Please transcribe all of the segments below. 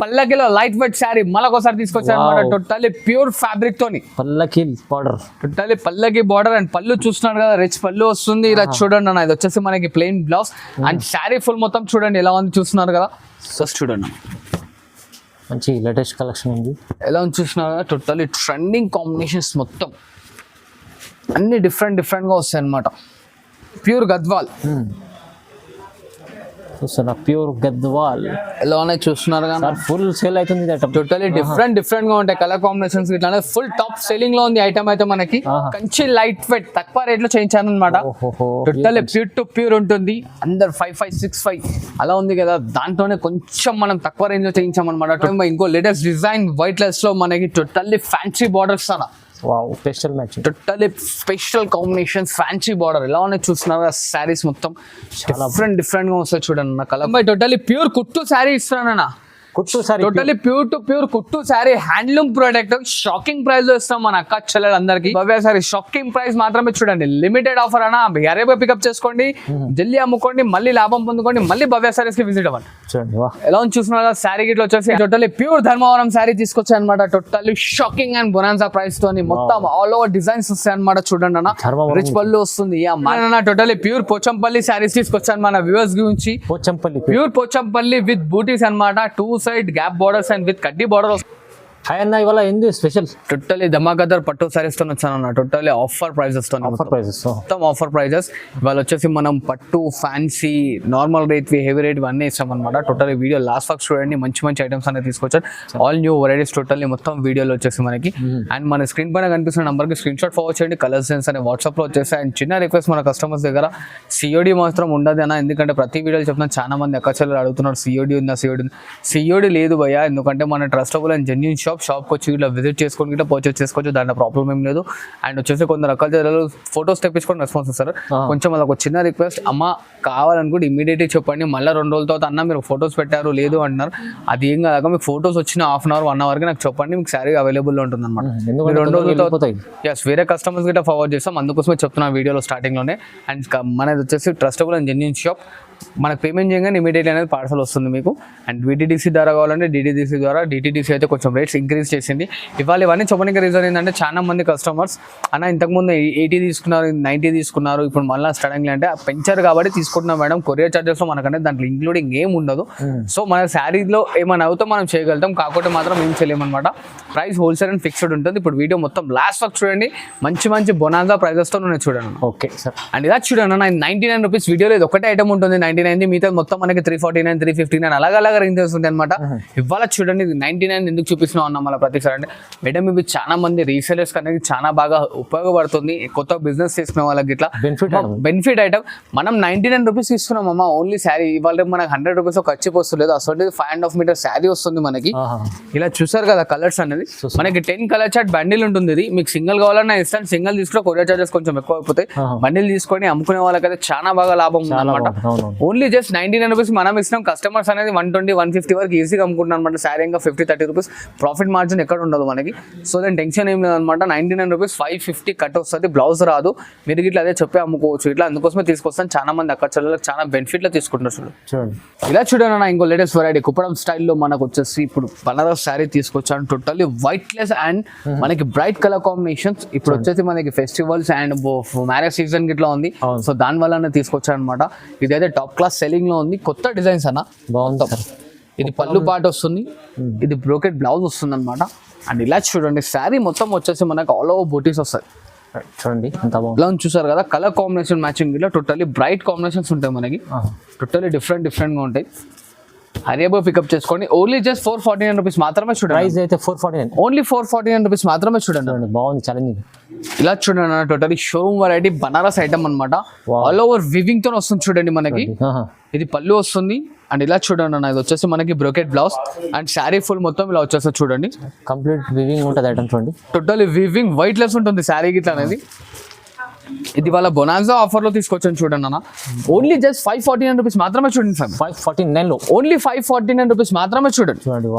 పల్లకిలో light weight sari మళ్ళొకసారి తీసుకొచ్చాను అనమాట. టోటల్లీ ప్యూర్ ఫ్యాబ్రిక్ తోని పల్లకి బార్డర్, టోటల్లీ పల్లకి బార్డర్ అండ్ పళ్ళు చూస్తున్నారు కదా, రిచ్ పళ్ళు వస్తుంది. ఇలా చూడండి అన్న, ఇది వచ్చేసి మనకి plain blouse and sari full మొత్తం చూడండి ఎలా ఉంది చూస్తున్నారు కదా. ఫస్ట్ చూడండి మంచి లేటెస్ట్ కలెక్షన్ ఉంది. ఎలా ఉంది చూస్తున్నారు కదా, టోటల్లీ ట్రెండింగ్ కాంబినేషన్స్ మొత్తం అన్ని డిఫరెంట్ గా వస్తాయి అనమాట. ప్యూర్ గద్వాల్, ప్యూర్ గద్వాల్ ఎలా ఉన్నాయి చూస్తున్నారు కదా, ఫుల్ సేల్ అవుతుంది. టోటల్లీ డిఫరెంట్ గా ఉంటాయి కలర్ కాంబినేషన్స్. ఇట్లా ఫుల్ టాప్ సెల్లింగ్ లో ఉంది ఐటమ్ అయితే మనకి. కంచి లైట్ వెయిట్ తక్కువ రేట్ లో చేయించాను అనమాట. టోటల్లీ ప్యూర్ టు ప్యూర్ ఉంటుంది. అందరు 5565 అలా ఉంది కదా, దాంట్లోనే కొంచెం మనం తక్కువ రేంజ్ లో చేయించామన్నమాట. ఇంకో లేటెస్ట్ డిజైన్ వైట్ లెస్ లో మనకి టోటల్లీ ఫ్యాన్సీ బార్డర్స్ అన్న. Special match, totally special combination fancy border ఎలా ఉన్నాయి చూస్తున్నారు. శారీస్ మొత్తం డిఫరెంట్ గా వస్తాయి చూడండి అన్న. కలర్ టోటల్లీ ప్యూర్ కుట్టు శారీ ఇస్తున్నానన్నా. కుట్టు sari totally pure to pure కుట్టు sari handloom product. Shocking price లో ఇస్తాం మన అక్క చెల్లెలందరికీ. భవ్య సారీ షాకింగ్ ప్రైస్ మాత్రమే చూడండి. లిమిటెడ్ ఆఫర్ అన్న, అరేబియా పికప్ చేసుకోండి, జల్దీ అమ్ముకోండి, మళ్ళీ లాభం పొందుకోండి, మళ్ళీ భవ్య సారీస్ కి విజిట్ అవ్వండి. ఎలా ఉంది చూస్తున్నారు శారీ గిట్లో వచ్చేసి టోటల్లీ ప్యూర్ ధర్మవరం శారీ తీసుకొచ్చాయి అనమాట. Totally shocking and bonanza price తోని మొత్తం ఆల్ ఓవర్ డిజైన్స్ వస్తాయి అనమాట. చూడండి అన్న, రిచ్ పళ్ళు వస్తుంది. టోటల్లీ ప్యూర్ పోచంపల్లి శారీస్ తీసుకొచ్చాను మన వ్యూవర్స్ గురించి. ప్యూర్ పోచంపల్లి విత్ బూటీస్ అనమాట. Two side gap borders and with కడ్డీ బార్డర్. హాయ్ అన్న, ఇవాళ ఏంది స్పెషల్? టోటల్లీ ధమాకాదర్ పట్టు సారీస్ తో వచ్చాను అన్న. టోటల్లీ ఆఫర్ ప్రైజెస్ తో, మొత్తం ఆఫర్ ప్రైజెస్. ఇవాళ వచ్చేసి మనం పట్టు, fancy, normal rate, heavy rate అన్నీ ఇస్తాం అనమాట. టోటల్లీ వీడియో లాస్ట్ వరకు చూడండి, మంచి ఐటమ్స్ అనేది తీసుకొచ్చారు. ఆల్ న్యూ వెరైటీస్ టోటల్లీ మొత్తం వీడియోలో వచ్చేసి మనకి. అండ్ మన స్క్రీన్ పైన కనిపిస్తున్న నంబర్కి స్క్రీన్ షాట్ ఫార్వర్డ్ చేయండి. కలర్ సెన్స్ అనే వాట్సాప్లో వచ్చేసి. అండ్ చిన్న రిక్వెస్ట్, మన కస్టమర్స్ దగ్గర సిఓడి మాత్రం ఉండదు అన్న. ఎందుకంటే ప్రతి వీడియోలో చెప్తున్నాను, చాలా మంది అక్కచెల్లెలు అడుగుతున్నారు సిఓడి ఉందా, సిఓడి లేదు భయ్యా. ఎందుకంటే మన ట్రస్టబుల్ అండ్ జెన్యూన్ షాప్కి వచ్చి ఇట్లా విజిట్ చేసుకొని ఇట్లా పర్చేస్ చేసుకోవచ్చు, దాంట్లో ప్రాబ్లం ఏం లేదు. అండ్ వచ్చేసి కొందరు రకాల ఫొటోస్ తెప్పించుకొని రెస్పాన్స్ ఇస్తారు. కొంచెం వాళ్ళకి చిన్న రిక్వెస్ట్, అమ్మ కావాలనుకుంటే ఇమీడియట్గా చెప్పండి. మళ్ళీ 2 రోజుల తర్వాత అన్న మీరు ఫొటోస్ పెట్టారు లేదు అంటున్నారు. అది ఏం కాదు, మీకు ఫొటోస్ వచ్చిన హాఫ్ అన్ అవర్ 1 అవర్కి నాకు చెప్పండి, మీకు శారీ అవైలబుల్లో ఉంటుంది అనమాట. 2 రోజులతో ఎస్ వేరే కస్టమర్స్ గిట్లా ఫార్వర్డ్ చేస్తాం. అందుకోసమే చెప్తున్నాను వీడియోలో స్టార్టింగ్లోనే. అండ్ మనది వచ్చేసి ట్రస్టబుల్ అండ్ జెన్యూన్ షాప్. మనకు పేమెంట్ చేయగానే ఇమీడియట్లీ అనేది పార్సల్ వస్తుంది మీకు. అండ్ డిటిడిసి ద్వారా కావాలంటే డిటిడిసి ద్వారా. డిటిడిసి అయితే కొంచెం రేట్స్ ఇంక్రీజ్ చేసింది. ఇవాళ ఇవన్నీ చెప్పడానికి రీజన్ ఏంటంటే, చాలా మంది కస్టమర్స్ అన్న ఇంతకుముందు 80 తీసుకున్నారు, 90 తీసుకున్నారు, ఇప్పుడు మళ్ళీ స్టార్టింగ్ అంటే పెంచారు కాబట్టి తీసుకుంటున్నాం మేడం. కొరియర్ చార్జెస్ లో మనకనేది దాంట్లో ఇంక్లూడింగ్ ఏం ఉండదు. సో మన శారీలో ఏమైనా అవుతా మనం చేయగలుగుతాం, కాకపోతే మాత్రం ఏం చేయలేమన్నమాట. ప్రైస్ హోల్సేల్ అండ్ ఫిక్స్డ్ ఉంటుంది. ఇప్పుడు వీడియో మొత్తం లాస్ట్ వరకు చూడండి, మంచి బొనాన్సా ప్రైజెస్తో నేను చూడండి. Okay sir. అండ్ ఇలా చూడండి అన్న, 99 రూపీస్ వీడియోలో ఇది ఒకటే ఐటమ్ ఉంటుంది 99, మిగతా మొత్తం మనకి 349, 359 అలాగ రేంజెస్ ఉంటుంది అనమాట. ఇవాళ చూడండి 99 ఎందుకు చూపిస్తున్నాం అన్న మళ్ళీ ప్రతిసారి అంటే, మేడం ఇవి చాలా మంది రీసెలర్స్ అనేది చాలా బాగా ఉపయోగపడుతుంది. కొత్త బిజినెస్ చేసుకునే వాళ్ళకి ఇట్లా బెనిఫిట్ ఐటమ్. మనం 99 రూపీస్ ఇస్తున్నాం అమ్మ ఓన్లీ శారీ. ఇవాళ మనకి 100 రూపీస్ ఖర్చు వస్తుంది. అసలు 5.5 మీటర్ శారీ వస్తుంది మనకి. ఇలా చూసారు కదా కలర్స్ అనేది, మనకి 10 కలర్ చార్ట్ బండిల్ ఉంటుంది. ఇది మీకు సింగిల్ కావాలన్నా ఇస్తాను, సింగిల్ తీసుకుని కొరియర్ చార్జెస్ కొంచెం ఎక్కువ అయిపోతాయి. బండిల్ తీసుకొని అమ్ముకునే వాళ్ళకైతే చాలా బాగా లాభం ఉంది అనమాట. ఓన్లీ జస్ట్ 99 రూపీస్ మనం ఇస్తున్నాం. కస్టమర్స్ అనేది 120, 150 వరకు ఈజీగా అమ్ముకుంటున్నాం అనమాట. శారీ ఇంకా 50-30 రూపీస్ ప్రాఫిట్ మార్జిన్ ఎక్కడ ఉండదు మనకి. సో దాని టెన్షన్ ఏం లేదనమాట. 99 రూపీస్ 550 కట్ వస్తుంది, బ్లౌజ్ రాదు. మీరు ఇట్లా అదే చెప్పి అమ్ముకోవచ్చు. ఇట్లా అందుకోసమే తీసుకొస్తాను. చాలా మంది అక్కడ చెల్లెలకు చాలా బెనిఫిట్లో తీసుకుంటారు. చూడండి ఇలా చూడండి అన్న, ఇంకో లేటెస్ట్ వెరైటీ కుప్పడం స్టైల్లో మనకు వచ్చేసి ఇప్పుడు బనారస్ శారీ తీసుకొచ్చాను. టోటల్లీ వైట్ లెస్ అండ్ మనకి బ్రైట్ కలర్ కాంబినేషన్స్. ఇప్పుడు వచ్చేసి మనకి ఫెస్టివల్స్ అండ్ మ్యారేజ్ సీజన్ గిట్లా ఉంది. సో దాని వల్లనే తీసుకొచ్చాను అనమాట. ఇదైతే టాప్ క్లాస్ సెల్లింగ్ లో ఉంది. కొత్త డిజైన్స్ అన్న, బాగుంది. ఇది పళ్ళు పాట వస్తుంది, ఇది బ్రోకెట్ బ్లౌజ్ వస్తుంది అనమాట. అండ్ ఇలా చూడండి శారీ మొత్తం వచ్చేసి మనకు ఆల్ ఓవర్ బూటీస్ వస్తాయి. చూడండి ఇలా చూసారు కదా, కలర్ కాంబినేషన్ మ్యాచింగ్ ఇలా టోటల్లీ బ్రైట్ కాంబినేషన్స్ ఉంటాయి మనకి. టోటల్లీ డిఫరెంట్గా ఉంటాయి. హరియబో పికప్ చేసుకోండి. ఓన్లీ జస్ట్ 449 రూపీస్ మాత్రమే చూడండి. ప్రైస్ అయితే 449, ఓన్లీ 449 రూపీస్ మాత్రమే చూడండి. బాగుంది, ఛాలెంజింగ్. ఇలా చూడండి totally showroom variety Banaras item అనమాట. ఆల్ ఓవర్ వివింగ్ తో వస్తుంది చూడండి మనకి. ఇది పళ్ళు వస్తుంది. అండ్ ఇలా చూడండి అన్న, ఇది వచ్చేసి మనకి brocade blouse and sari full మొత్తం ఇలా వచ్చేస్తుంది చూడండి. కంప్లీట్ వివింగ్ ఉంటుంది ఐటమ్ చూడండి. టోటల్లీ వివింగ్ వైట్ లెస్ ఉంటుంది శారీ గిట్లా అనేది. ఇది వాళ్ళ బొనాన్సా ఆఫర్ లో తీసుకొచ్చాను చూడండి అన్న. ఓన్లీ జస్ట్ 549 రూపీస్ మాత్రమే చూడండి సార్. 549 లో ఓన్లీ 549 రూపీస్ మాత్రమే చూడండి.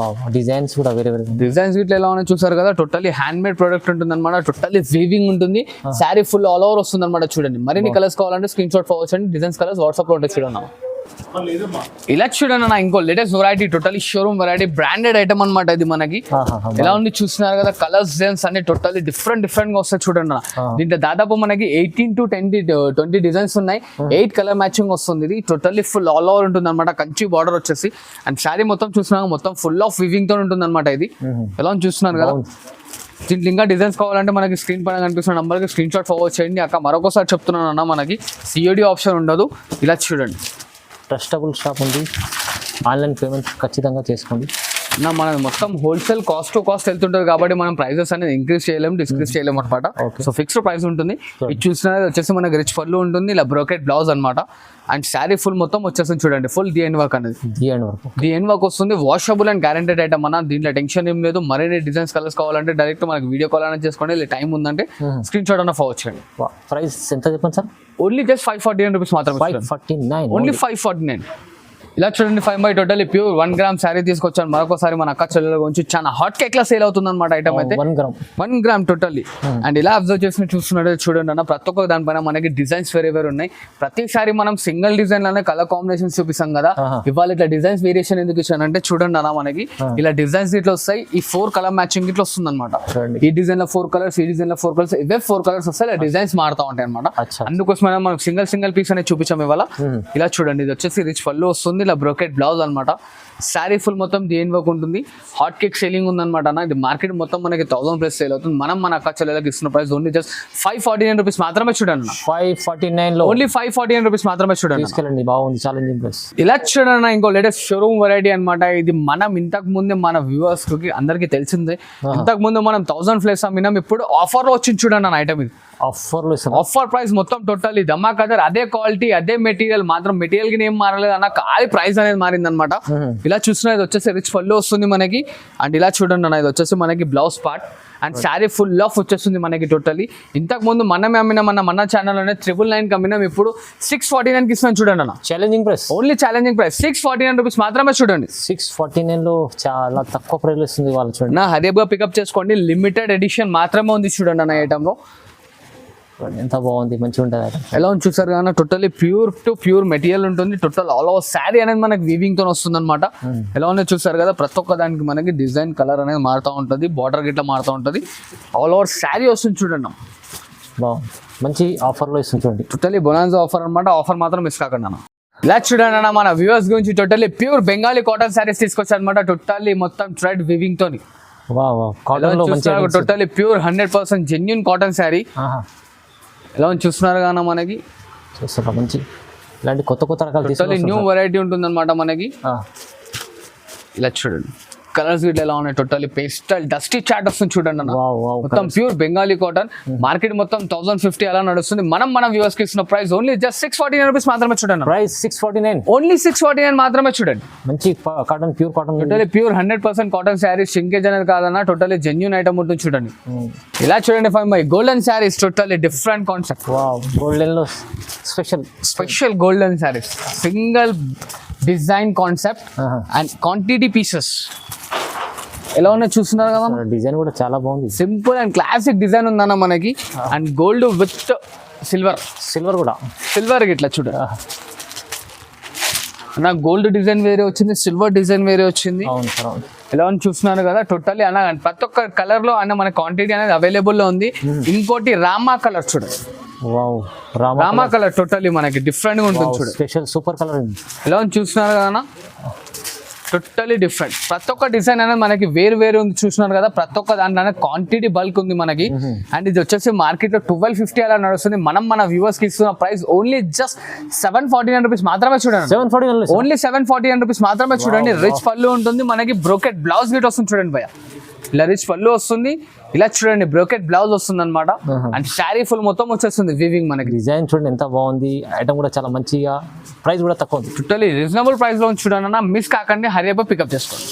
డిజైన్స్ కూడా వేరే డిజైన్స్ ఇట్లా ఎలా ఉన్నాయి చూసారు కదా. టోటల్లీ హ్యాండ్ మేడ్ ప్రొడక్ట్ ఉంటుంది అనమాట. టోటల్లీ వీవింగ్ ఉంటుంది. శారీ ఫుల్ ఆల్ ఓవర్ వస్తుంది అనమాట. చూడండి మరిన్ని కలర్స్ కావాలంటే స్క్రీన్ షాట్ ఫార్వర్డ్ చేయండి. డిజైన్స్ కలర్స్ వాట్సాప్ లో ఉంటాయి చూడండి. ఇలా చూడండి అన్న ఇంకో latest variety totally showroom variety branded item అనమాట ఇది మనకి. ఎలా ఉంది చూస్తున్నారు కదా, కలర్స్ డిజైన్స్ అన్ని టోటల్లీ డిఫరెంట్ గా వస్తాయి చూడండి అన్న. దీంట్లో దాదాపు మనకి 18 to 20 డిజైన్స్ ఉన్నాయి. 8 కలర్ మ్యాచింగ్ వస్తుంది. ఇది టోటల్లీ ఫుల్ ఆల్ ఓవర్ ఉంటుంది అనమాట, కంచి బార్డర్ వచ్చేసి. అండ్ శారీ మొత్తం చూస్తున్నారు మొత్తం ఫుల్ ఆఫ్ వివింగ్ తో ఉంటుంది అనమాట ఇది. ఎలా ఉంది చూస్తున్నారు కదా. దీంట్లో ఇంకా డిజైన్స్ కావాలంటే మనకి స్క్రీన్ పైన కనిపిస్తున్న నంబర్కి స్క్రీన్ షాట్ ఫార్వర్డ్ చేయండి. అక్క మరొకసారి చెప్తున్నాను అన్న, మనకి సిఓడి ఆప్షన్ ఉండదు. ఇలా చూడండి, ట్రస్టబుల్ షాప్ ఉంది, ఆన్లైన్ పేమెంట్ ఖచ్చితంగా చేసుకోండి. మనం మొత్తం హోల్సేల్ కాస్ట్ టు కాస్ట్ వెళ్తుంటుంది కాబట్టి మనం ప్రైజెస్ అనేది ఇంక్రీజ్ చేయలేము, డిస్క్రీజ్ చేయలేము అనమాట. సో ఫిక్స్డ్ ప్రైస్ ఉంటుంది. ఇది చూసినది వచ్చేసి మనకి రిచ్ పళ్ళు ఉంటుంది, ఇలా బ్రోకెట్ బ్లౌజ్ అనమాట. అండ్ శారీ ఫుల్ మొత్తం వచ్చేసి చూడండి ఫుల్ డిఎన్ వర్క్ అనేది. డిఎన్ వర్క్ వస్తుంది, వాషబుల్ అండ్ గ్యారెంటెడ్ ఐటమ్ అన్న. దీంట్లో టెన్షన్ ఏం లేదు. మరిన్ని డిజైన్స్ కలర్స్ కావాలంటే డైరెక్ట్ మనకి వీడియో కాల్ అనేది చేసుకోండి. ఇలా టైం ఉందంటే స్క్రీన్ షాట్ అన్న ఫార్వర్డ్ చేయండి. ప్రైస్ ఎంత చెప్పండి సార్? ఓన్లీ జస్ట్ 549 రూపీస్ మాత్రమే. 549 ఓన్లీ 549. ఇలా చూడండి 5 by totally pure 1 gram sari తీసుకొచ్చాను మరొకసారి మన అక్క చెల్లెల గురించి. చాలా హాట్ కేక్ లా సేల్ అవుతుంది అనమాట ఐటమ్ అయితే. 1 గ్రామ్ టోటల్లీ. అండ్ ఇలా అబ్జర్వ్ చేసి చూస్తున్నట్టు చూడండి అన్న, ప్రతి ఒక్క దానిపైన మనకి డిజైన్స్ వేరే ఉన్నాయి. ప్రతిసారి మనం సింగిల్ డిజైన్ లోనే కలర్ కాంబినేషన్స్ చూపిస్తాం కదా, ఇవాళ ఇట్లా డిజైన్స్ వేరియేషన్ ఎందుకు ఇచ్చానంటే చూడండి అన్న, మనకి ఇలా డిజైన్స్ ఇట్లా వస్తాయి. ఈ 4 కలర్ మ్యాచింగ్ ఇట్లా వస్తుంది అనమాట. ఈ డిజైన్ లో 4 కలర్స్, ఈ డిజైన్ లో 4 కలర్స్, ఇవే 4 కలర్స్ వస్తాయి. డిజైన్స్ మారుతా ఉంటాయి అనమాట. అందుకోసం మనం సింగిల్ పీస్ అనేది చూపించాం ఇవాళ. ఇలా చూడండి, ఇది వచ్చేసి రిచ్ పళ్ళు వస్తుంది, ఇలా బ్రోకెట్ బ్లౌజ్ అనమాట. శారీ ఫుల్ మొత్తం డిఎన్ వర్క్ ఉంటుంది. హాట్ కేక్ సేలింగ్ ఉందన్నమాట అన్న. ఇది మార్కెట్ మొత్తం మనకి 1000+ సేల్ అవుతుంది. మనం మన అక్క చెల్లెలకు ఇస్తున్న ప్రైస్ ఓన్లీ జస్ట్ 549 రూపీస్ మాత్రమే చూడండి. 549 లో ఓన్లీ 549 రూపీస్ మాత్రమే చూడండి. తీసుకెళ్ళండి, బాగుంది, ఛాలెంజింగ్ ప్రైస్. ఇలా చూడండి ఇంకో లేటెస్ట్ షోరూమ్ వెరైటీ అనమాట. ఇది మనం ఇంతకు ముందే మన వ్యూవర్స్ కి అందరికి తెలిసిందే. ఇంతకు ముందు మనం 1000+ అమ్మినాం. ఇప్పుడు ఆఫర్ లో వచ్చింది చూడండి అన్న ఐటమ్. ఇది ఆఫర్ ప్రైస్ మొత్తం టోటల్ ధమాకా. అదే క్వాలిటీ, అదే మెటీరియల్, మాత్రం మెటీరియల్ కి ఏం మారలేదు అన్న, ఖాళీ ప్రైస్ అనేది మారింది అనమాట. ఇలా చూస్తున్నా ఇది వచ్చేసి రిచ్ పళ్ళు వస్తుంది మనకి. అండ్ ఇలా చూడండి అన్న, ఇది వచ్చేసి మనకి blouse part. And sari full of వచ్చేస్తుంది మనకి టోటల్లీ. ఇంతకు ముందు మనమే అమ్మినామన్న మన ఛానల్లోనే 999 అమ్మినాం. ఇప్పుడు 649 కి ఇస్తున్నాం చూడండి అన్న. Challenging price, only challenging price 649 rupees మాత్రమే చూడండి. 649 లో చాలా తక్కువ ప్రైస్ వస్తుంది వాళ్ళు చూడండి. నా హరీబ్గా పికప్ చేసుకోండి. లిమిటెడ్ ఎడిషన్ మాత్రమే ఉంది చూడండి అన్న ఐటమ్ లో. ఎంత బాగుంది, మంచిగా ఉంటుంది. ఎలా ఉంది చూసారు కదా, totally pure to pure material ఉంటుంది. టోటల్ ఆల్ ఓవర్ శారీ అనేది మనకి వీవింగ్ తో వస్తుంది అనమాట. ఎలా ఉంది చూసారు కదా, ప్రతి ఒక్క దానికి మనకి డిజైన్ కలర్ అనేది మారుతూ ఉంటుంది, బార్డర్ గిట్లా మారుతూ ఉంటుంది. ఆల్ ఓవర్ శారీ వస్తుంది చూడండి. బాగుంది, మంచి ఆఫర్లో ఇస్తుంది చూడండి. టోటల్లీ బొనాన్జా ఆఫర్ అనమాట. ఆఫర్ మాత్రం మిస్ కాకండి అన్న. ఇలా చూడండి అన్న, మన వ్యూవర్స్ గురించి totally pure Bengali cotton saris తీసుకొచ్చారు అనమాట. టోటల్లీ మొత్తం థ్రెడ్ వీవింగ్ తోని. Totally pure 100% genuine cotton sari. ఎలా చూస్తున్నారు కానీ మనకి మంచి ఇలాంటి కొత్త రకాలు న్యూ వెరైటీ ఉంటుంది అనమాట మనకి. ఇలా చూడండి కలర్స్ గిట్ల ఎలా ఉన్నాయి. టోటల్లీ పేస్టల్ డస్టీ చాట్ వస్తుంది చూడండి అన్న. మొత్తం ప్యూర్ బెంగాలీ కాటన్. మార్కెట్ మొత్తం 1050 అలా నడుస్తుంది. మనం మన వ్యూవర్స్ కి ఇస్తున్న ప్రైస్ ఓన్లీ జస్ట్ 649 రూపీస్ మాత్రమే చూడండి. ప్రైస్ 649, ఓన్లీ 649 మాత్రమే చూడండి. మంచి cotton, pure cotton, totally pure 100% cotton sari. Shrinkage అనేది కాదన్న, టోటల్లీ జెన్యూన్ ఐటమ్ ఉంటుంది చూడండి. ఇలా చూడండి golden saris, totally different concept. Golden లో special golden saris, single design concept and quantity pieces. ఎలా ఉన్నాయి చూస్తున్నారు కదా, డిజైన్ కూడా చాలా బాగుంది. సింపుల్ అండ్ క్లాసిక్ డిజైన్ ఉందన్న మనకి. అండ్ గోల్డ్ విత్ సిల్వర్ కూడా సిల్వర్ ఇట్లా చూడ. నాకు గోల్డ్ డిజైన్ వేరే వచ్చింది, సిల్వర్ డిజైన్ వేరే వచ్చింది. ఎలా ఉంది చూస్తున్నారు కదా. టోటల్లీ అన్న ప్రతి ఒక్క కలర్ లో అన్న మన క్వాంటిటీ అనేది అవైలబుల్ లో ఉంది. ఇంకోటి రామా కలర్ చూడండి. రామా కలర్ టోటల్లీ మనకి డిఫరెంట్ గా ఉంటుంది చూడండి. Special super colour. ఎలా ఉంది చూస్తున్నారు కదా, టోటలీ డిఫరెంట్. ప్రతి ఒక్క డిజైన్ అనేది మనకి వేరు ఉంది చూస్తున్నారు కదా. ప్రతి ఒక్క దాంట్లో క్వాంటిటీ బల్క్ ఉంది మనకి. అండ్ ఇది వచ్చేసి మార్కెట్ లో 1250 అలా నడుస్తుంది. మనం మన వ్యూవర్స్ కి ఇస్తున్న ప్రైస్ ఓన్లీ జస్ట్ 749 రూపీస్ మాత్రమే చూడండి. ఓన్లీ 749 రూపీస్ మాత్రమే చూడండి. రిచ్ పళ్ళు ఉంటుంది మనకి. బ్రోకెట్ బ్లౌజ్ గిట్ వస్తుంది చూడండి భయ్య. ఇలా రిచ్ పళ్ళు వస్తుంది. ఇలా చూడండి బ్రోకెట్ బ్లౌజ్ వస్తుంది అనమాట. అండ్ శారీ ఫుల్ మొత్తం వచ్చేస్తుంది వీవింగ్ మనకి. డిజైన్ చూడండి ఎంత బాగుంది. ఐటమ్ కూడా చాలా మంచిగా, ప్రైస్ కూడా తక్కువ ఉంది. టోటలీ రీజనబుల్ ప్రైస్ లో చూడండి అన్న. మిస్ కాకండి, హరీగా పికప్ చేసుకోండి.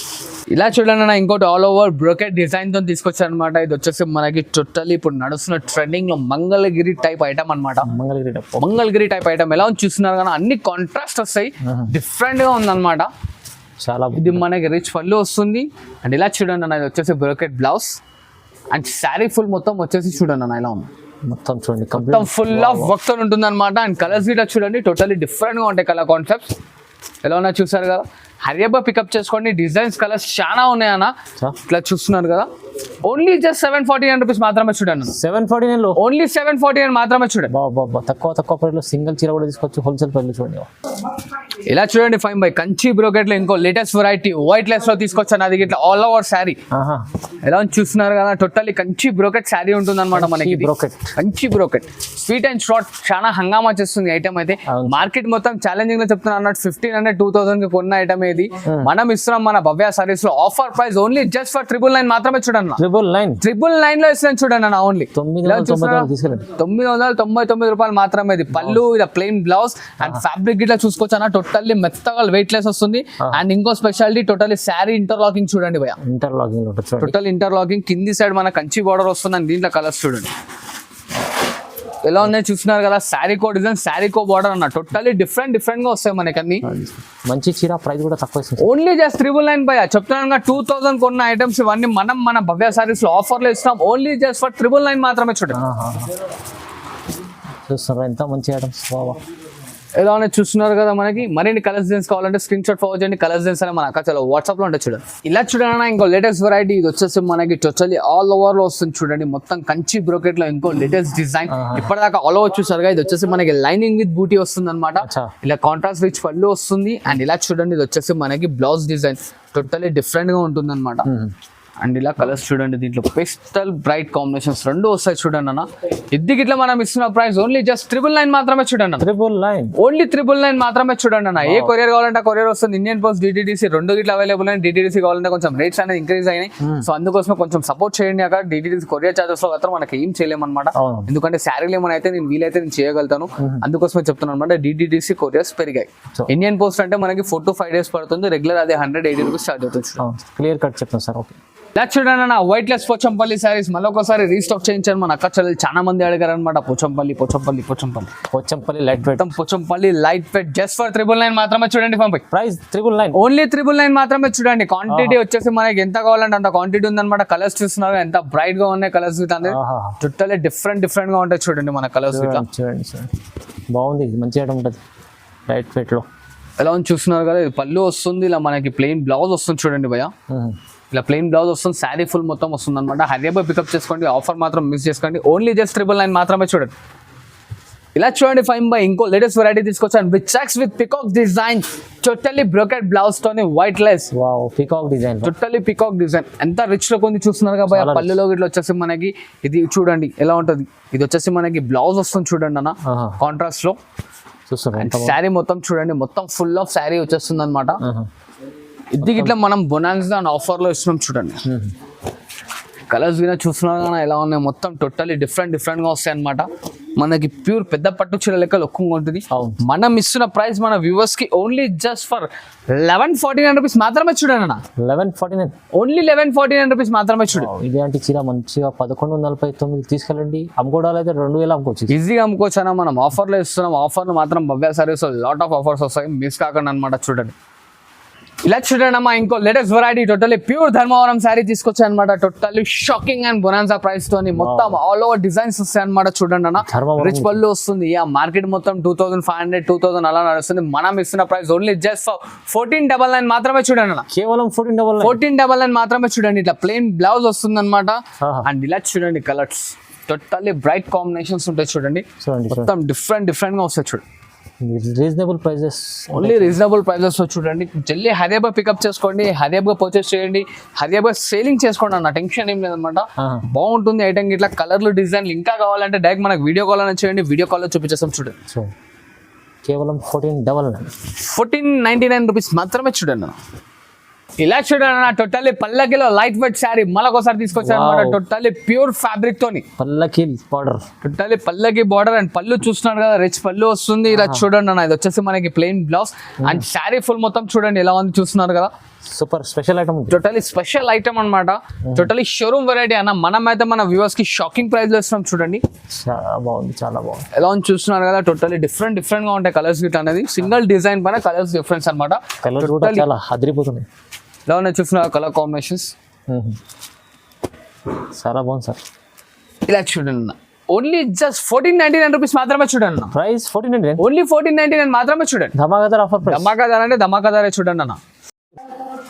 ఇలా చూడండి అన్న, ఇంకోటి ఆల్ ఓవర్ బ్రోకెట్ డిజైన్ తో తీసుకొచ్చారు అనమాట. ఇది వచ్చేసి మనకి టోటలీ ఇప్పుడు నడుస్తున్న ట్రెండింగ్ లో మంగళగిరి టైప్ ఐటమ్ అనమాట. Mangalagiri type item. ఎలా చూస్తున్నారు కానీ అన్ని కాంట్రాస్ట్ వస్తాయి, డిఫరెంట్ గా ఉందన్నమాట. చాలా ఇది మనకి రిచ్ పళ్ళు వస్తుంది. అండ్ ఇలా చూడండి అన్న, ఇది వచ్చేసి brocade blouse. And sari full మొత్తం వచ్చేసి చూడండి అన్న, ఇలా ఉంది మొత్తం చూడండి, మొత్తం ఫుల్ ఆఫ్ వర్క్ తో ఉంటుంది అనమాట. అండ్ కలర్స్ గిట్లా చూడండి టోటలీ డిఫరెంట్ గా ఉంటాయి కలర్ కాన్సెప్ట్స్. ఎలా ఉన్నా చూసారు కదా, హరియబ్బా పికప్ చేసుకోండి. డిజైన్స్ కలర్స్ చాలా ఉన్నాయన్న, ఇట్లా చూస్తున్నారు కదా. ఓన్లీ జస్ట్ 749 రూపీస్ మాత్రమే చూడండి. 749 లో ఓన్లీ 749 మాత్రమే చూడండి. బాబా తక్కువ ప్రైస్ లో సింగిల్ చీర కూడా తీసుకోవచ్చు, హోల్సేల్ ప్రైస్ లో చూడండి. ఇలా చూడండి ఫైన్ బై కంచి బ్రోకెట్ లో ఇంకో లేటెస్ట్ వెరైటీ వైట్ లెస్ లో తీసుకొచ్చాను. అది ఇట్లా ఆల్ ఓవర్ శారీ ఎలా చూస్తున్నారు కదా, టోటల్లీ కంచి బ్రోకెట్ శారీ ఉంటుంది అనమాట మనకి. Kanchi brocade sweet and short చాలా హంగామా చేస్తుంది ఐటమ్ అయితే. మార్కెట్ మొత్తం ఛాలెంజింగ్ లో చెప్తున్నా అన్నట్టు 1500 2000 కి కొన్న ఐటమ్ ఇది మనం ఇస్తున్నాం మన భవ్య సారీస్ లో. Offer price only just for 999 మాత్రమే చూడండి. 999 లో ఇస్తున్నాను చూడండి అన్న. ఓన్లీ 999 రూపాయలు మాత్రమే. ఇది పళ్ళు, ఇది ప్లెయిన్ బ్లౌజ్ అండ్ ఫ్యాబ్రిక్ ఇట్లా చూసుకోవచ్చు అన్న. టోటల్లీ మెత్తగా వెయిట్ లెస్ వస్తుంది. అండ్ ఇంకో స్పెషాలిటీ టోటల్లీ శారీ ఇంటర్లాకింగ్ చూడండి భయ. టోటల్ ఇంటర్లాకింగ్ కింది సైడ్ మన కంచి బార్డర్ వస్తుంది. అండ్ దీంట్లో కలర్స్ చూడండి ఎలా ఉన్నాయి చూస్తున్నారు కదా. శారీకో డిజైన్, శారీకో బార్డర్ అన్న. టోటల్లీ డిఫరెంట్ గా వస్తాయి మనకి అన్ని. మంచి చీర, ప్రైస్ కూడా తక్కువ. ఓన్లీ జస్ట్ 999 భయ. చెప్తున్నాను 2000 కొన్న ఐటమ్స్ ఇవన్నీ మనం మన భవ్య సారీస్ లో ఆఫర్ లో ఇస్తాం. ఓన్లీ జస్ట్ ఫర్ 999 మాత్రమే చూడండి. చూస్తున్నారు ఎంత మంచి ఐటమ్స్. ఎలా ఉన్నాయి చూస్తున్నారు కదా. మనకి మరిన్ని కలర్స్ డిజైన్స్ కావాలంటే స్క్రీన్ షాట్ ఫార్వర్డ్ చేయండి. కలర్స్ డిజైన్స్ అని మన అక్క చాలా వాట్సాప్ లో ఉంటాయి చూడండి. ఇలా చూడండి ఇంకో లేటెస్ట్ వెరైటీ. ఇది వచ్చేసి మనకి టోటల్లీ ఆల్ ఓవర్ లో వస్తుంది చూడండి. మొత్తం కంచి బ్రోకెట్ లో ఇంకో లేటెస్ట్ డిజైన్. ఇప్పటిదాకా ఆల్ ఓవర్ చూసారుగా, ఇది వచ్చేసి మనకి లైనింగ్ విత్ బూటీ వస్తుంది అనమాట. ఇలా కాంట్రాస్ట్ రిచ్ పళ్ళు వస్తుంది. అండ్ ఇలా చూడండి ఇది వచ్చేసి మనకి బ్లౌజ్ డిజైన్ టోటల్లీ డిఫరెంట్ గా ఉంటుంది అనమాట. అండ్ ఇలా కలర్స్ చూడండి, దీంట్లో పెస్టల్ బ్రైట్ కాంబినేషన్స్ రెండు వస్తాయి చూడండి అన్న. ఇది ఇట్లా మనం ఇస్తున్న ప్రైస్ ఓన్లీ జస్ట్ 999 మాత్రమే చూడండి. 999 ఓన్లీ 999 మాత్రమే చూడండి అన్న. ఏ కొరియర్ కావాలంటే కొరియర్ వస్తుంది. ఇండియన్ పోస్ట్, డిటిడిసి రెండు గిట్లా అవైలబుల్ అని. డిటిడిసి కావాలంటే కొంచెం రేట్స్ అనేది ఇంక్రీజ్ అయినాయి. సో అందుకోసం కొంచెం సపోర్ట్ చేయండి. అక్కడ డిటిడిసి కొరియర్ చార్జెస్ లో మాత్రం మనకి ఏం చేయలేమన్నమాట. ఎందుకంటే శారీలు ఏమైనా అయితే నేను వీలైతే నేను చేయగలుగుతాను. అందుకోసమే చెప్తున్నాను అనమాట. డిటిడిసి కొరియర్స్ పెరిగాయి. ఇండియన్ పోస్ట్ అంటే మనకి 4 to 5 days పడుతుంది. రెగ్యులర్ అదే 180 రూపీస్ చార్జ్ అవుతుంది. క్లియర్ కట్ చెప్తాను సార్. ఓకే ఇలా చూడండి అన్న వైట్ లెస్ పోచంపల్లి సారీస్ మళ్ళీ ఒకసారి రీస్టాక్ చేయించాను. మన అక్క చెల్లెలు చాలా మంది అడిగారు అనమాట. Pochampally light weight, Pochampally light weight just for 999 మాత్రమే చూడండి. ప్రైస్ 999 ఓన్లీ 999 మాత్రమే చూడండి. క్వాంటిటీ వచ్చేసి మనకి ఎంత కావాలంటే అంత క్వాంటిటీ ఉందన్నమాట. కలర్స్ చూస్తున్నారు ఎంత బ్రైట్ గా ఉన్నాయి కలర్స్. టోటల్లీ డిఫరెంట్ గా ఉంటాయి చూడండి మన కలర్స్. చూడండి బాగుంది, మంచి ఐటమ్ ఉంటుంది లైట్ వెయిట్ లో. ఎలా ఉంది చూస్తున్నారు కదా. ఇది పళ్ళు వస్తుంది. ఇలా మనకి ప్లెయిన్ బ్లౌజ్ వస్తుంది చూడండి భయ్య. ఇలా ప్లెయిన్ బ్లౌజ్ వస్తుంది. శారీ ఫుల్ మొత్తం వస్తుంది అనమాట. హరియబ్బా పికప్ చేసుకోండి. ఆఫర్ మాత్రం మిస్ చేసుకోండి. ఓన్లీ జస్ట్ 999 మాత్రమే చూడండి. ఇలా చూడండి ఫైన్ బై ఇంకో లేటెస్ట్ వెరైటీ తీసుకొచ్చాను. With checks with peacock design. Totally brocade blouse తోని white lace. Peacock design, totally peacock design ఎంత రిచ్ లో కొంది చూస్తున్నారు కదా. పల్లెలో ఇట్లా వచ్చేసి మనకి ఇది చూడండి ఎలా ఉంటుంది. ఇది వచ్చేసి మనకి బ్లౌజ్ వస్తుంది చూడండి అన్న కాంట్రాస్ట్ లో. శారీ మొత్తం చూడండి, మొత్తం ఫుల్ ఆఫ్ శారీ వచ్చేస్తుంది అనమాట. ఇది ఇట్లా మనం బొనాన్సా ఆఫర్ లో ఇస్తున్నాం చూడండి. కలర్స్ కూడా చూస్తున్నారు కానీ ఎలా ఉన్నాయి. మొత్తం టోటల్లీ డిఫరెంట్ గా వస్తాయి అనమాట. మనకి ప్యూర్ పెద్ద పట్టు చీర లెక్క ఒక్కంగా ఉంటుంది. మనం ఇస్తున్న ప్రైస్ మన వ్యూవర్స్ కి ఓన్లీ జస్ట్ ఫర్ 1149 రూపీస్ మాత్రమే చూడండి అన్న. 1149 ఓన్లీ 1149 రూపీస్ మాత్రమే చూడండి. ఇలాంటి చీర మంచిగా 1149 తీసుకెళ్ళండి. అమ్ముకోవడాలు అయితే 2000 అమ్ముకోవచ్చు, ఈజీగా అమ్ముకోవచ్చు అన్న. మనం ఆఫర్ లో ఇస్తున్నాం. ఆఫర్లు మాత్రం Bhavya saris lot of offers వస్తాయి, మిస్ కాకండి అనమాట. చూడండి ఇలా చూడండి అమ్మా ఇంకో latest variety. Totally pure Dharmavaram sari తీసుకొచ్చాయి అనమాట. Totally shocking and bonanza price తోని మొత్తం ఆల్ ఓవర్ డిజైన్స్ వస్తాయి అనమాట. చూడండి అన్న రిచ్ పళ్ళు వస్తుంది. మార్కెట్ మొత్తం 2500 2000 అలా నడుస్తుంది. మనం ఇస్తున్న ప్రైస్ ఓన్లీ జస్ట్ 1499 మాత్రమే చూడండి అన్న. కేవలం 1499 మాత్రమే చూడండి. ఇట్లా ప్లెయిన్ బ్లౌజ్ వస్తుంది అనమాట. అండ్ ఇలా చూడండి కలర్స్ టోటల్లీ బ్రైట్ కాంబినేషన్స్ ఉంటాయి చూడండి. మొత్తం డిఫరెంట్ గా వస్తాయి చూడండి. Reasonable prices, only reasonable prices చూడండి. జల్దీ హరియబ్బా పికప్ చేసుకోండి, హరియబ్బా పర్చేస్ చేయండి, హరియబ్బా సేలింగ్ చేసుకోండి అన్న. టెన్షన్ ఏం లేదనమాట. బాగుంటుంది ఐటమ్. ఇట్లా కలర్లు డిజైన్లు ఇంకా కావాలంటే డైరెక్ట్ మనకు వీడియో కాల్ అని చేయండి. వీడియో కాల్లో చూపించేస్తాం చూడండి. కేవలం 1499 రూపీస్ మాత్రమే చూడండి. ఇలా చూడండి టోటల్లీ పల్లకిలో లైట్ వెయిట్ శారీ మళ్ళొకసారి తీసుకొచ్చాను అనమాట. టోటల్లీ ప్యూర్ ఫ్యాబ్రిక్ తోని పల్లకి బార్డర్, టోటల్లీ పల్లకి బార్డర్ అండ్ పళ్ళు చూస్తున్నారు కదా రిచ్ పళ్ళు వస్తుంది. ఇలా చూడండి అన్న. ఇది వచ్చేసి మనకి plain blouse and sari full మొత్తం చూడండి ఎలా ఉంది చూస్తున్నారు కదా. Super special item, totally special item అనమాట. టోటలీ షోరూమ్ వెరైటీ అన్న. మనం అయితే మన వ్యూవర్స్ కి షాకింగ్ ప్రైస్ లో ఇస్తున్నాం చూడండి. చాలా బాగుంది, చాలా బాగుంది. ఎలా ఉంది చూస్తున్నారు కదా. టోటలీ డిఫరెంట్ గా ఉంటాయి కలర్స్ గిట్ అనేది. సింగిల్ డిజైన్ పైన కలర్స్ డిఫరెన్స్ అనమాట. కలర్స్ కూడా చాలా అదిరిపోతున్నాయి. ఎలా ఉన్నాయి చూస్తున్నారు కలర్ కాంబినేషన్స్. చాలా బాగుంది సార్. ఇలా చూడండి అన్న. ఓన్లీ జస్ట్ 1499 రూపీస్ మాత్రమే చూడండి అన్న. ప్రైస్ 1499. ఓన్లీ 1499 మాత్రమే చూడండి. ధమాకాదార్ ఆఫర్ ప్రైస్. ధమాకాదార్ అంటే ధమాకాదారే చూడండి అన్న.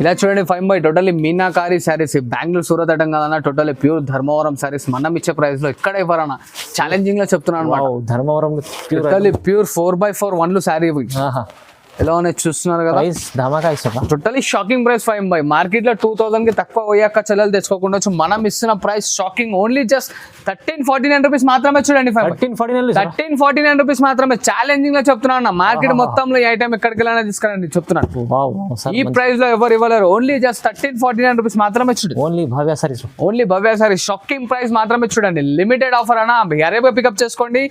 ఇలా చూడండి 5 టోటల్లీ మీనాకారి శారీస్, బెంగళూరు సూరత్ అటం కాదన్న, టోటల్లీ ప్యూర్ ధర్మవరం శారీస్ మనం ఇచ్చే ప్రైస్ లో ఎక్కడ ఇవ్వరన్న, ఛాలెంజింగ్ లో చెప్తున్నాను అనమాట. Dharmavaram totally pure 4x4 1 sari ఎలా ఉన్నాయి చూస్తున్నారు కదా. ప్రైస్ ధమాకా ఇస్తా. టోటల్లీ షాకింగ్ ప్రైస్ 5 మార్కెట్ లో 2000 కి తక్కువ పోయాక చెల్లెలు తెచ్చుకోకుండా మనం ఇస్తున్న price shocking. Only just 1349 rupees మాత్రమే చూడండి. 1349 రూపీస్ మాత్రమే ఛాలెంజింగ్ లో చెప్తున్నాను. మార్కెట్ మొత్తంలో ఈ ఐటమ్ ఎక్కడికి వెళ్ళాలని తీసుకురండి చెప్తున్నాను. ఈ ప్రైస్ లో ఎవరు ఇవ్వలేరు. ఓన్లీ జస్ట్ 1349 రూపీస్ మాత్రమే చూడండి. ఓన్లీ భవ్య సారీస్. ఓన్లీ భవ్య సారీస్ షాకింగ్ ప్రైస్ మాత్రమే చూడండి. లిమిటెడ్ ఆఫర్ అన్న, అరేబియా పికప్ చేసుకోండి,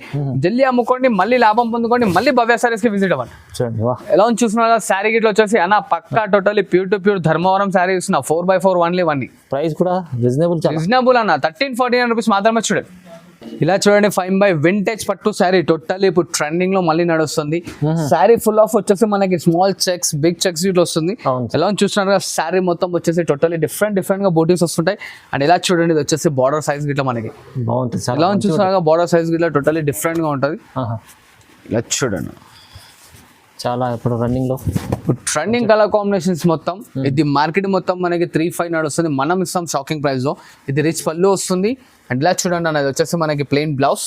జల్దీ అమ్ముకోండి, మళ్ళీ లాభం పొందుకోండి, మళ్ళీ భవ్య సారీస్ కి విజిట్ అవ్వండి. చూడండి ఎలా చూస్తున్నా శారీ గిట్లు వచ్చేసి అన్న పక్కా totally pure to pure Dharmavaram sari ఇస్తున్నా. 4x4 only 1. ప్రైస్ కూడా రీజనబుల్ అన్న. 1349 రూపీస్ మాత్రమే చూడండి. ఇలా చూడండి 5 వింటేజ్ పట్టు శారీ టోటల్లీ ఇప్పుడు ట్రెండింగ్ లో మళ్ళీ నడుస్తుంది. శారీ ఫుల్ ఆఫ్ వచ్చేసి మనకి స్మాల్ చెక్స్, బిగ్ చెక్స్ ఇట్లా వస్తుంది. ఎలా చూస్తున్నారు కదా, శారీ మొత్తం వచ్చేసి టోటల్లీ డిఫరెంట్ గా బూటీస్ వస్తుంటాయి. అండ్ ఇలా చూడండి ఇది వచ్చేసి బార్డర్ సైజ్ గిట్లా మనకి బాగుంటుంది. ఎలా చూస్తున్నారు బార్డర్ సైజ్ గిట్లా టోటల్లీ డిఫరెంట్ గా ఉంటుంది. ఇలా చూడండి చాలా ఇప్పుడు రన్నింగ్ లో ట్రెండింగ్ కలర్ కాంబినేషన్స్ మొత్తం. ఇది మార్కెట్ మొత్తం మనకి 35 నడుస్తుంది, మనం ఇస్తాం షాకింగ్ ప్రైస్ లో. ఇది రిచ్ పళ్ళు వస్తుంది. అండ్ ఇలా చూడండి అన్న, ఇది వచ్చేసి మనకి ప్లెయిన్ బ్లౌజ్.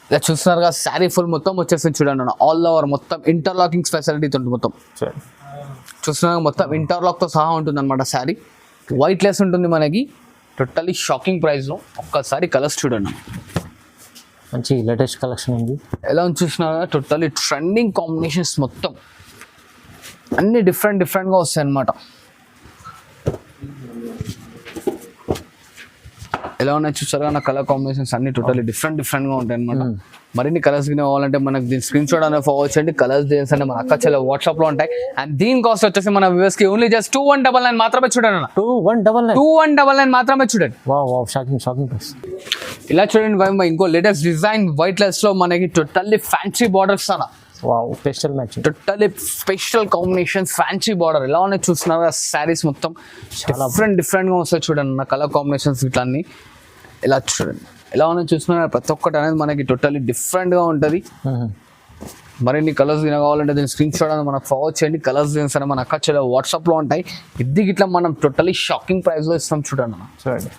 ఇలా చూస్తున్నారు కదా శారీ ఫుల్ మొత్తం వచ్చేసి చూడండి అన్న, ఆల్ ఓవర్ మొత్తం ఇంటర్లాకింగ్ ఫెసిలిటీ ఉంటుంది. మొత్తం చూస్తున్నారు మొత్తం ఇంటర్లాక్ తో సహా ఉంటుంది అనమాట. శారీ వైట్ లెస్ ఉంటుంది మనకి టోటల్లీ షాకింగ్ ప్రైస్ లో. ఒక్కసారి కలర్స్ చూడండి, మంచి లేటెస్ట్ కలెక్షన్ ఉంది. ఎలా చూసినా టోటల్లీ ట్రెండింగ్ కాంబినేషన్స్ మొత్తం అన్ని డిఫరెంట్గా వస్తాయి అన్నమాట. ఎలా ఉన్నాయి చూసారా నా కలర్ కాంబినేషన్స్ అన్ని టోటల్లీ డిఫరెంట్గా ఉంటాయి అనమాట. మరిన్ని కలర్స్ కావాలంటే మనకు దీని స్క్రీన్ షాట్ అనేది ఫార్వర్డ్ చేయండి. కలర్స్ డిజైన్స్ అంటే మన అక్క చెల్లె వాట్సాప్ లో ఉంటాయి. అండ్ దీని కాస్ట్ వచ్చేసి మన వ్యూవర్స్ కి ఓన్లీ జస్ట్ 2199 మాత్రమే చూడండి అన్న. 2199 మాత్రమే చూడండి. Shocking price. ఇలా చూడండి ఇంకో లేటెస్ట్ డిజైన్ వైట్ లెస్ లో మనకి టోటల్లీ ఫ్యాన్సీ బార్డర్స్ అన్న. Special matching, totally special combinations, fancy border. ఎలా ఉన్నాయి చూస్తున్నారా శారీస్ మొత్తం డిఫరెంట్ గా వస్తాయి చూడండి నా కలర్ కాంబినేషన్స్ ఇట్లా అన్ని. ఇలా చూడండి ఎలా ఉన్నాయి చూస్తున్నారా, ప్రతి ఒక్కటి అనేది మనకి టోటల్లీ డిఫరెంట్ గా ఉంటుంది. మరిన్ని కలర్స్ కావాలంటే దీని స్క్రీన్ షాట్ అనేది మనకు ఫార్వర్డ్ చేయండి. కలర్స్ డిజైన్స్ అనేది మన అక్క చెల్లె వాట్సాప్ లో ఉంటాయి. ఇది ఇట్లా మనం టోటల్లీ షాకింగ్ ప్రైస్ లో ఇస్తాం చూడండి అన్న. చూడండి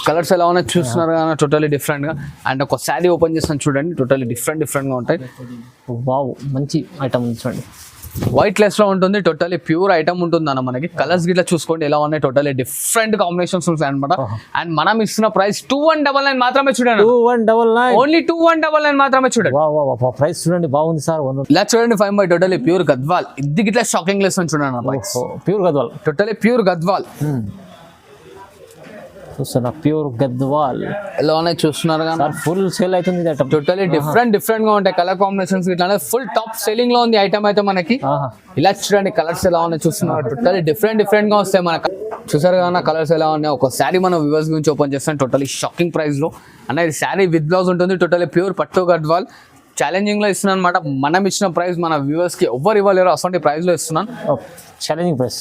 కలర్స్ ఎలా ఉన్నాయి చూస్తున్నారు కదా టోటల్లీ డిఫరెంట్ గా. అండ్ ఒక శారీ ఓపెన్ చేస్తాను చూడండి, టోటల్లీ డిఫరెంట్ గా ఉంటాయి. మంచి ఐటమ్ ఉంది చూడండి. వైట్ లెస్ లో ఉంటుంది, టోటల్లీ ప్యూర్ ఐటమ్ ఉంటుంది అన్న. మనకి కలర్స్ గిట్లా చూసుకోండి ఎలా ఉన్నాయి, టోటల్లీ డిఫరెంట్ కాంబినేషన్స్ ఉంటాయి అనమాట. అండ్ మనం ఇస్తున్న ప్రైస్ 2199 మాత్రమే చూడండి. 2199 ఓన్లీ 2199 మాత్రమే చూడండి. ప్రైస్ చూడండి బాగుంది సార్. ఇలా చూడండి 5 టోటల్లీ ప్యూర్ గద్వాల్. ఇది గిట్లా షాకింగ్ లెస్ చూడండి. Pure Gadwal, totally pure Gadwal. Pure Gadwal ఎలా ఉన్నాయి చూస్తున్నారు కదా, ఫుల్ సేల్ అవుతుంది. టోటల్లీ డిఫరెంట్ గా ఉంటాయి కలర్ కాంబినేషన్స్ ఇట్లా ఫుల్ టాప్ సెల్లింగ్ లో ఉంది ఐటమ్ అయితే మనకి. ఇలా చూడండి కలర్స్ ఎలా ఉన్నాయి చూస్తున్నారు, టోటల్లీ డిఫరెంట్ గా వస్తాయి మనకి. చూసారు కదా కలర్స్ ఎలా ఉన్నాయి. ఒక శారీ మనం వ్యూవర్స్ గురించి ఓపెన్ చేస్తాం టోటల్లీ షాకింగ్ ప్రైస్ లో అన్న. ఇది శారీ విత్ బ్లౌజ్ ఉంటుంది, టోటల్లీ ప్యూర్ పట్టు గద్వాల్. ఛాలెంజింగ్ లో ఇస్తున్నాను అనమాట. మనం ఇచ్చిన ప్రైస్ మన వ్యూవర్స్ కి ఎవ్వరు ఇవ్వలేరు, అసలు ప్రైస్ లో ఇస్తున్నాను. Challenging price,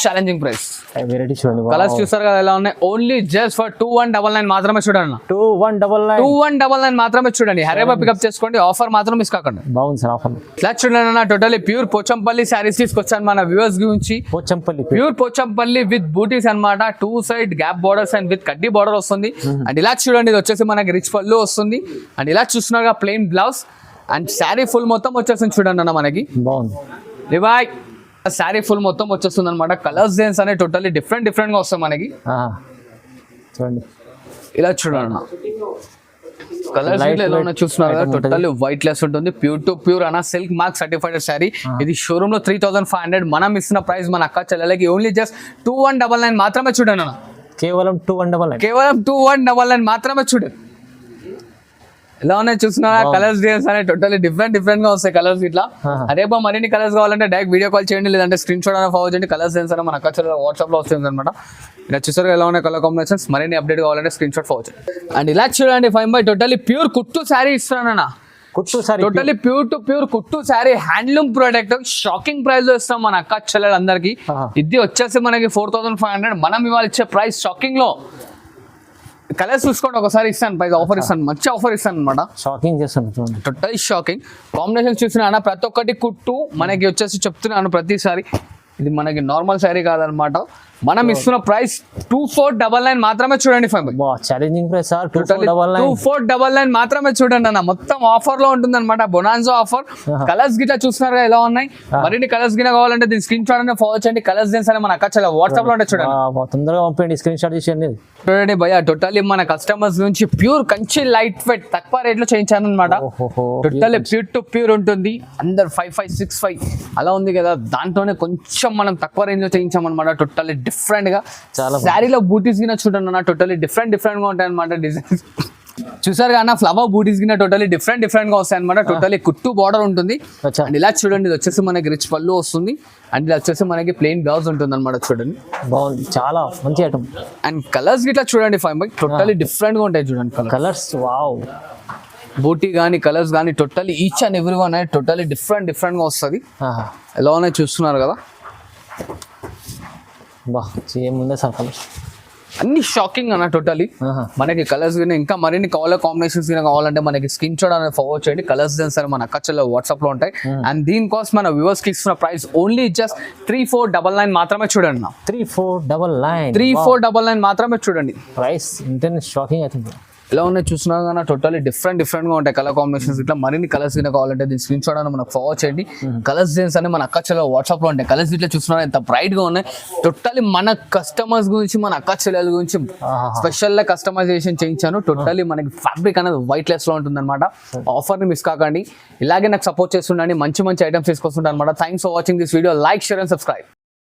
challenging price. Variety చూడండి, కలర్స్ చూస్తారు కదా ఎలా ఉన్నాయి. ఓన్లీ జస్ట్ ఫర్ 2199 మాత్రమే చూడండి. 2199 మాత్రమే చూడండి. హరేబా పికప్ చేసుకోండి, ఆఫర్ మాత్రం మిస్ కాకండి. బాగుంది సార్ ఆఫర్. ఇలా చూడండి అన్న, టోటల్లీ ప్యూర్ పోచంపల్లి శారీస్ తీసుకొచ్చాను మన వ్యూవర్స్ గురించి. ప్యూర్ పోచంపల్లి విత్ బూటీస్ అనమాట. 2 side gap borders and with కడ్డీ బార్డర్ వస్తుంది. అండ్ ఇలా చూడండి ఇది వచ్చేసి మనకి రిచ్ పళ్ళు వస్తుంది. అండ్ ఇలా చూస్తున్నారుగా plain blouse and sari full మొత్తం వచ్చేస్తుంది చూడండి అన్న మనకి. బాగుంది రివాయ్ శారీ ఫుల్ మొత్తం వచ్చేస్తుంది అనమాట. కలర్స్ డిజైన్స్ అనేవి టోటల్లీ డిఫరెంట్ గా వస్తాయి మనకి. చూడండి ఇలా చూడండి అన్న, కలర్స్ ఎలా ఉన్నా చూస్తున్నారు కదా, టోటల్లీ వైట్ లెస్ ఉంటుంది. ప్యూర్ టు ప్యూర్ అన్న, సిల్క్ మార్క్ సర్టిఫైడ్ శారీ. ఇది షోరూమ్ లో 3500, మనం ఇస్తున్న ప్రైస్ మన అక్క చెల్లెలకి ఓన్లీ జస్ట్ 2199 మాత్రమే చూడండి అన్న. కేవలం 2199 మాత్రమే చూడండి. ఎలా ఉన్నాయి చూస్తున్నారా కలర్స్ డిజైన్స్ అనేవి టోటల్లీ డిఫరెంట్ గా వస్తాయి కలర్స్ ఇట్లా. రేపు మరిన్ని కలర్స్ కావాలంటే డైరెక్ట్ వీడియో కాల్ చేయండి, లేదంటే స్క్రీన్ షాట్ అనేది ఫార్వర్డ్ చేయండి. కలర్స్ డిజైన్స్ అనేవి మన అక్క చెల్లెల వాట్సాప్ లో వస్తుంది అనమాట. ఇలా చూసారు ఎలా ఉన్నాయి కలర్ కాంబినేషన్స్. మరిన్ని అప్డేట్ కావాలంటే స్క్రీన్ షాట్ ఫార్వర్డ్ చేయండి. అండ్ ఇలా చూడండి 5 టోటల్లీ ప్యూర్ కుట్టు శారీ ఇస్తున్నానన్న. టోటల్లీ ప్యూర్ టు ప్యూర్ కుట్టు sari, handloom product. Shocking price లో ఇస్తాం మన అక్క చెల్లెలందరికీ. ఇది వచ్చేసి మనకి 4500, మనం ఇవాళ ఇచ్చే ప్రైస్ షాకింగ్ లో కలర్స్ చూసుకోండి ఒకసారి ఇస్తాను పైగా ఆఫర్ ఇస్తాను, మంచి ఆఫర్ ఇస్తాను అనమాట. షాకింగ్ చేస్తాను చూడండి. టోటల్ షాకింగ్ కాంబినేషన్ చూసినా ప్రతి ఒక్కటి కుట్టు మనకి వచ్చేసి చెప్తున్నాను ప్రతిసారి, ఇది మనకి నార్మల్ శారీ కాదనమాట. మనం ఇస్తున్న ప్రైస్ 2499 మాత్రమే చూడండి. ఛాలెంజింగ్ ప్రైస్ సార్, 2499 మాత్రమే చూడండి అన్న. మొత్తం ఆఫర్ లో ఉంటుంది అనమాట, బొనాన్జో ఆఫర్. కలర్స్ గిట్లా చూస్తున్నారు ఎలా ఉన్నాయి, మరిన్ని కలర్స్ గిట్లా కావాలంటే దీని స్క్రీన్ షాట్ అనేది ఫాలో చేయండి. కలర్స్ దేని మన అక్క వాట్సాప్ లో ఉంటే చూడండి, తొందరగా పంపండి, స్క్రీన్ షాట్ చేయండి. చూడండి భయ్య, టోటల్లీ మన కస్టమర్స్ నుంచి ప్యూర్ కంచి లైట్ వెయిట్ తక్కువ రేట్ లో చేయించాను అనమాట. టోటల్లీ ప్యూర్ టు ప్యూర్ ఉంటుంది, అందరు 5565 అలా ఉంది కదా, దాంట్లోనే కొంచెం మనం తక్కువ రేంజ్ లో చేయించామన్నమాట. టోటల్లీ డిఫరెంట్ గా చాలా శారీలో బూటీస్ గిన చూడండి అన్న, టోటల్లీ డిఫరెంట్ గా ఉంటాయి అనమాట డిజైన్స్. చూసారు కదా ఫ్లవర్ బూటీస్ గిన టోటల్లీ డిఫరెంట్ గా వస్తాయి అనమాట. టోటల్లీ కుట్టు బార్డర్ ఉంటుంది. అండ్ ఇలా చూడండి, ఇది వచ్చేసి మనకి రిచ్ పళ్ళు వస్తుంది, అండ్ ఇలా వచ్చేసి మనకి ప్లెయిన్ బ్లౌజ్ ఉంటుంది అనమాట. చూడండి బాగుంది, చాలా మంచి ఐటమ్. అండ్ కలర్స్ గిట్లా చూడండి టోటల్లీ డిఫరెంట్ గా ఉంటాయి చూడండి కలర్స్. వావ్, బూటీ కానీ కలర్స్ కానీ totally each and every one totally different గా వస్తుంది. ఎలా ఉన్నాయి చూస్తున్నారు కదా, బా ఏముందే సార్ కలర్స్ అన్ని షాకింగ్ అన్న. టోటల్లీ మనకి కలర్స్ ఇంకా మరిన్ని కలర్ కాంబినేషన్స్ కావాలంటే మనకి స్క్రీన్ షాట్ అనేది ఫార్వర్డ్ చేయండి. కలర్స్ సరే మన అక్కచెల్లో వాట్సాప్ లో ఉంటాయి. అండ్ దీనికోసం మన వ్యూవర్స్ కి ఇస్తున్న ప్రైస్ ఓన్లీ జస్ట్ 3499 మాత్రమే చూడండి. 3499 మాత్రమే చూడండి. ప్రైస్ ఇంటర్నెట్ షాకింగ్ అవుతుంది. ఎలా ఉన్నాయి చూస్తున్నారు కానీ టోటల్లీ డిఫరెంట్ గా ఉంటాయి కలర్ కాంబినేషన్స్. ఇట్లా మరిన్ని కలర్స్ కావాలంటే దీని స్క్రీన్ షాట్ అని మనకు ఫార్వర్డ్ చేయండి. కలర్స్ డిజైన్స్ అని మన అక్కచెల్లో వాట్సాప్ లో ఉంటాయి. కలర్స్ ఇట్లా చూస్తున్నారు ఎంత బ్రైట్ గా ఉన్నాయి. టోటల్లీ మన కస్టమర్స్ గురించి, మన అక్కచెల్లెల గురించి స్పెషల్ గా కస్టమైజేషన్ చేయించాను. టోటల్లీ మనకి ఫ్యాబ్రిక్ అనేది వైట్ లెస్ లో ఉంటుంది అనమాట. ఆఫర్ ని మిస్ కాకండి, ఇలాగే నాకు సపోర్ట్ చేస్తుండండి, మంచి ఐటమ్స్ తీసుకొస్తుంటాను అనమాట. Thanks for watching this video. Like, share and subscribe.